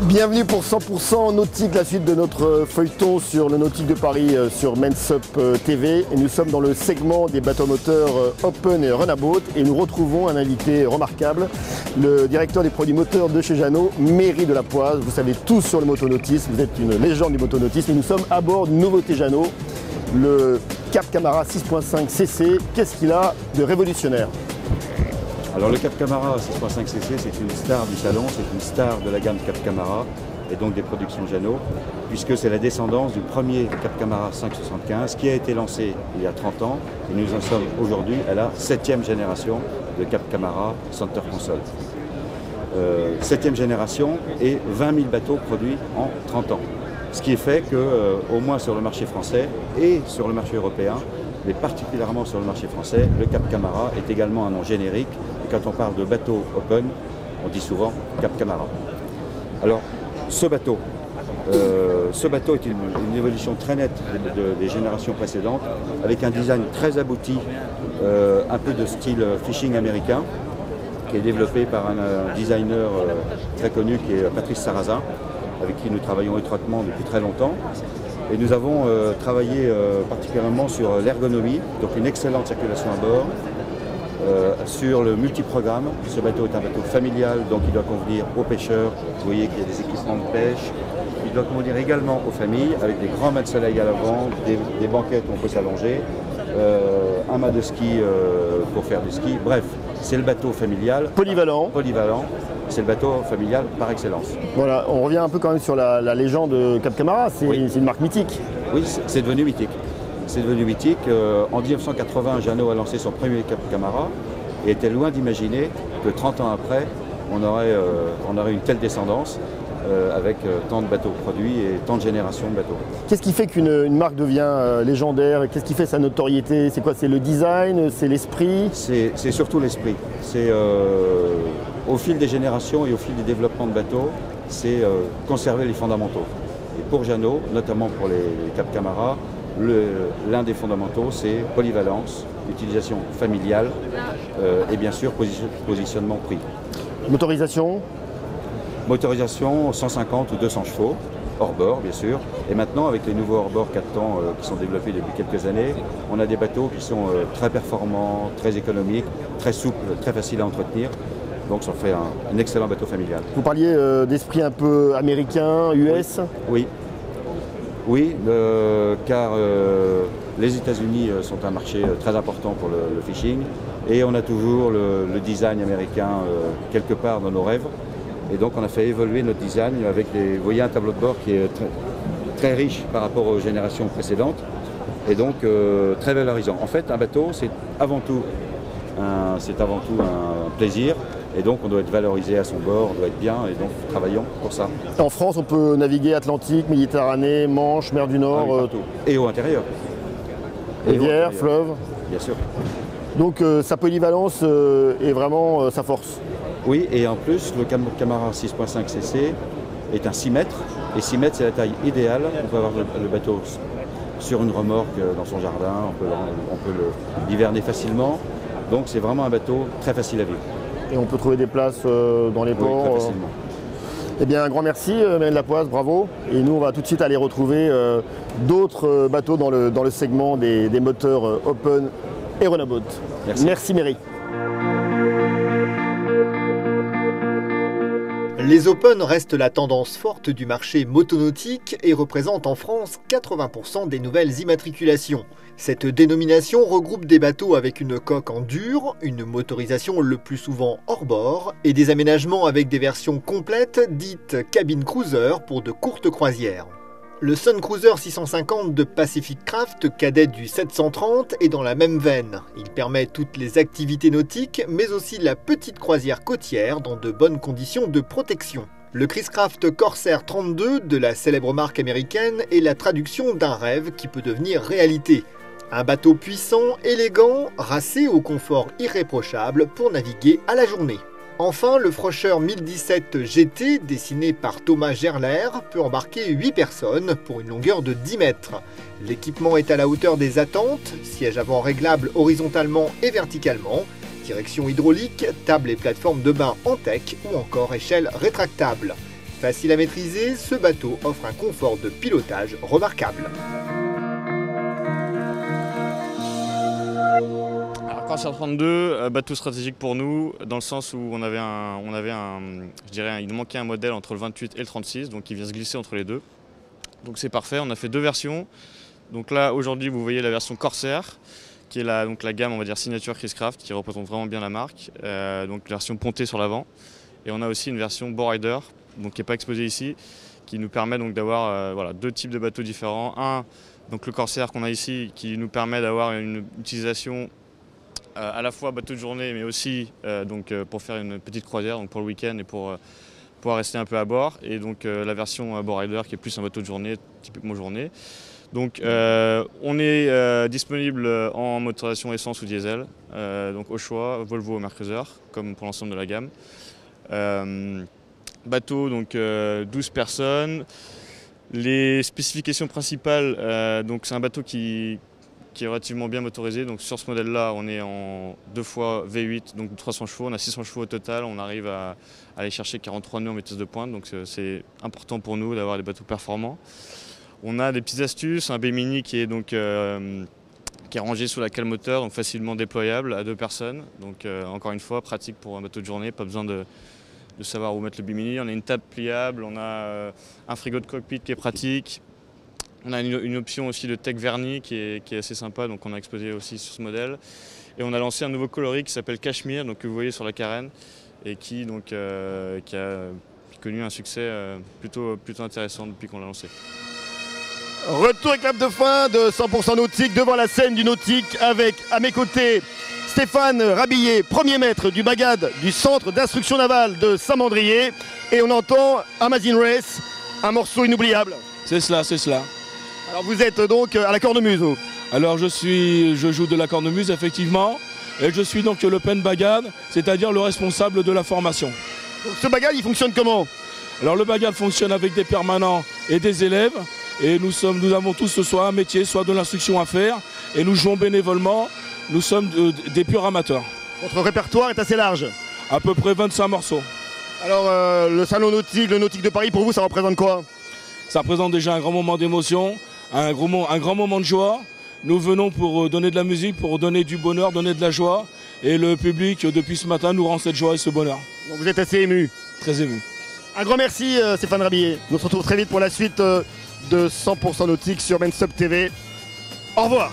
Bienvenue pour 100% nautique, la suite de notre feuilleton sur le nautique de Paris sur Mensup TV. Et nous sommes dans le segment des bateaux moteurs Open et Runabout et nous retrouvons un invité remarquable, le directeur des produits moteurs de chez Jeanneau, Méry Delapoise. Vous savez tout sur le motonautisme, vous êtes une légende du motonautisme et nous sommes à bord d'une nouveauté Jeanneau, le Cap Camara 6.5 cc. Qu'est-ce qu'il a de révolutionnaire ? Alors le Cap Camara 6.5 cc, c'est une star du salon, c'est une star de la gamme Cap Camara et donc des productions Jeanneau, puisque c'est la descendance du premier Cap Camara 575 qui a été lancé il y a 30 ans et nous en sommes aujourd'hui à la 7e génération de Cap Camara Center Console. 7e génération et 20 000 bateaux produits en 30 ans. Ce qui est fait qu'au moins sur le marché français et sur le marché européen, mais particulièrement sur le marché français, le Cap Camara est également un nom générique. Et quand on parle de bateau open, on dit souvent Cap Camara. Alors, ce bateau est une évolution très nette des générations précédentes, avec un design très abouti, un peu de style fishing américain, qui est développé par un designer très connu qui est Patrice Sarrazin, avec qui nous travaillons étroitement depuis très longtemps. Et nous avons travaillé particulièrement sur l'ergonomie, donc une excellente circulation à bord, sur le multiprogramme. Ce bateau est un bateau familial, donc il doit convenir aux pêcheurs. Vous voyez qu'il y a des équipements de pêche. Il doit convenir également aux familles, avec des grands mâts de soleil à l'avant, des banquettes où on peut s'allonger, un mât de ski pour faire du ski. Bref, c'est le bateau familial. Polyvalent. C'est le bateau familial par excellence. Voilà, on revient un peu quand même sur la légende de Cap Camara, c'est une marque mythique. Oui, c'est devenu mythique. C'est devenu mythique. En 1980, Jeanneau a lancé son premier Cap Camara et était loin d'imaginer que 30 ans après, on aurait une telle descendance avec tant de bateaux produits et tant de générations de bateaux. Qu'est-ce qui fait qu'une marque devient légendaire? Qu'est-ce qui fait sa notoriété? C'est quoi? C'est le design? C'est l'esprit? C'est surtout l'esprit. C'est au fil des générations et au fil des développements de bateaux, c'est conserver les fondamentaux. Et pour Jeanneau, notamment pour les Cap Camara, l'un des fondamentaux, c'est polyvalence, utilisation familiale et bien sûr positionnement prix. Motorisation? Motorisation 150 ou 200 chevaux, hors bord bien sûr. Et maintenant avec les nouveaux hors bord 4 temps qui sont développés depuis quelques années, on a des bateaux qui sont très performants, très économiques, très souples, très faciles à entretenir. Donc ça fait un excellent bateau familial. Vous parliez d'esprit un peu américain, US? Oui, car les États-Unis sont un marché très important pour le fishing et on a toujours le design américain quelque part dans nos rêves. Et donc on a fait évoluer notre design avec vous voyez un tableau de bord qui est très riche par rapport aux générations précédentes et donc très valorisant. En fait, un bateau, c'est avant tout un plaisir. Et donc on doit être valorisé à son bord, on doit être bien, et donc travaillons pour ça. En France, on peut naviguer Atlantique, Méditerranée, Manche, Mer du Nord. Partout. Et au intérieur. Rivière, fleuve. Bien sûr. Donc sa polyvalence est vraiment sa force. Oui, et en plus, le Camara 6.5 cc est un 6 mètres. Et 6 mètres, c'est la taille idéale. On peut avoir le bateau sur une remorque dans son jardin, on peut l'hiverner facilement. Donc c'est vraiment un bateau très facile à vivre. Et on peut trouver des places dans les ports. Très facilement. Eh bien, un grand merci, Méry Delapoise, bravo. Et nous, on va tout de suite aller retrouver d'autres bateaux dans le segment des moteurs Open et Runabout. Merci Méry. Les Open restent la tendance forte du marché motonautique et représentent en France 80% des nouvelles immatriculations. Cette dénomination regroupe des bateaux avec une coque en dur, une motorisation le plus souvent hors bord et des aménagements avec des versions complètes dites cabine cruiser pour de courtes croisières. Le Sun Cruiser 650 de Pacific Craft, cadet du 730, est dans la même veine. Il permet toutes les activités nautiques, mais aussi la petite croisière côtière dans de bonnes conditions de protection. Le Chris-Craft Corsair 32 de la célèbre marque américaine est la traduction d'un rêve qui peut devenir réalité. Un bateau puissant, élégant, racé au confort irréprochable pour naviguer à la journée. Enfin, le Froscher 1017 GT, dessiné par Thomas Gerler, peut embarquer 8 personnes pour une longueur de 10 mètres. L'équipement est à la hauteur des attentes, siège avant réglable horizontalement et verticalement, direction hydraulique, table et plateforme de bain en tech ou encore échelle rétractable. Facile à maîtriser, ce bateau offre un confort de pilotage remarquable. Corsair 32, bateau stratégique pour nous, dans le sens où il manquait un modèle entre le 28 et le 36, donc il vient se glisser entre les deux. Donc c'est parfait, on a fait deux versions. Donc là, aujourd'hui, vous voyez la version Corsair, qui est la gamme, on va dire, signature Chris Craft, qui représente vraiment bien la marque. Donc la version pontée sur l'avant. Et on a aussi une version Bowrider, donc qui n'est pas exposée ici, qui nous permet donc d'avoir deux types de bateaux différents. Un, donc le Corsair qu'on a ici, qui nous permet d'avoir une utilisation à la fois bateau de journée, mais aussi pour faire une petite croisière, donc pour le week-end et pour pouvoir rester un peu à bord. Et donc la version Bowrider qui est plus un bateau de journée, typiquement journée. Donc on est disponible en motorisation essence ou diesel, donc au choix, Volvo ou Mercruiser, comme pour l'ensemble de la gamme. Bateau, donc 12 personnes. Les spécifications principales, donc c'est un bateau qui est relativement bien motorisé. Donc sur ce modèle-là, on est en 2 fois V8, donc 300 chevaux. On a 600 chevaux au total. On arrive à aller chercher 43 nœuds en vitesse de pointe. Donc c'est important pour nous d'avoir des bateaux performants. On a des petites astuces, un B-Mini qui est rangé sous la cale moteur, donc facilement déployable à 2 personnes. Donc encore une fois, pratique pour un bateau de journée, pas besoin de savoir où mettre le B-Mini. On a une table pliable, on a un frigo de cockpit qui est pratique. On a une option aussi de tech vernis qui est assez sympa, donc on a exposé aussi sur ce modèle. Et on a lancé un nouveau coloris qui s'appelle Cashmere, donc que vous voyez sur la carène, et qui a connu un succès plutôt intéressant depuis qu'on l'a lancé. Retour et clap de fin de 100% nautique devant la scène du nautique avec à mes côtés Stéphane Rabillet, premier maître du BAGAD du centre d'instruction navale de Saint-Mandrier. Et on entend Amazing Race, un morceau inoubliable. C'est cela, c'est cela. Alors vous êtes donc à la cornemuse. Alors je joue de la cornemuse effectivement, et je suis donc le pen BAGAD, c'est-à-dire le responsable de la formation. Donc ce BAGAD il fonctionne comment? Alors le BAGAD fonctionne avec des permanents et des élèves, et nous avons tous soit un métier, soit de l'instruction à faire, et nous jouons bénévolement, nous sommes des purs amateurs. Votre répertoire est assez large. À peu près 25 morceaux. Alors le salon nautique, le nautique de Paris, pour vous ça représente quoi? Ça représente déjà un grand moment d'émotion, un grand moment de joie. Nous venons pour donner de la musique, pour donner du bonheur, donner de la joie. Et le public, depuis ce matin, nous rend cette joie et ce bonheur. Donc vous êtes assez ému? Très ému. Un grand merci Stéphane Rabillet. On se retrouve très vite pour la suite de 100% nautique sur Mensub TV. Au revoir.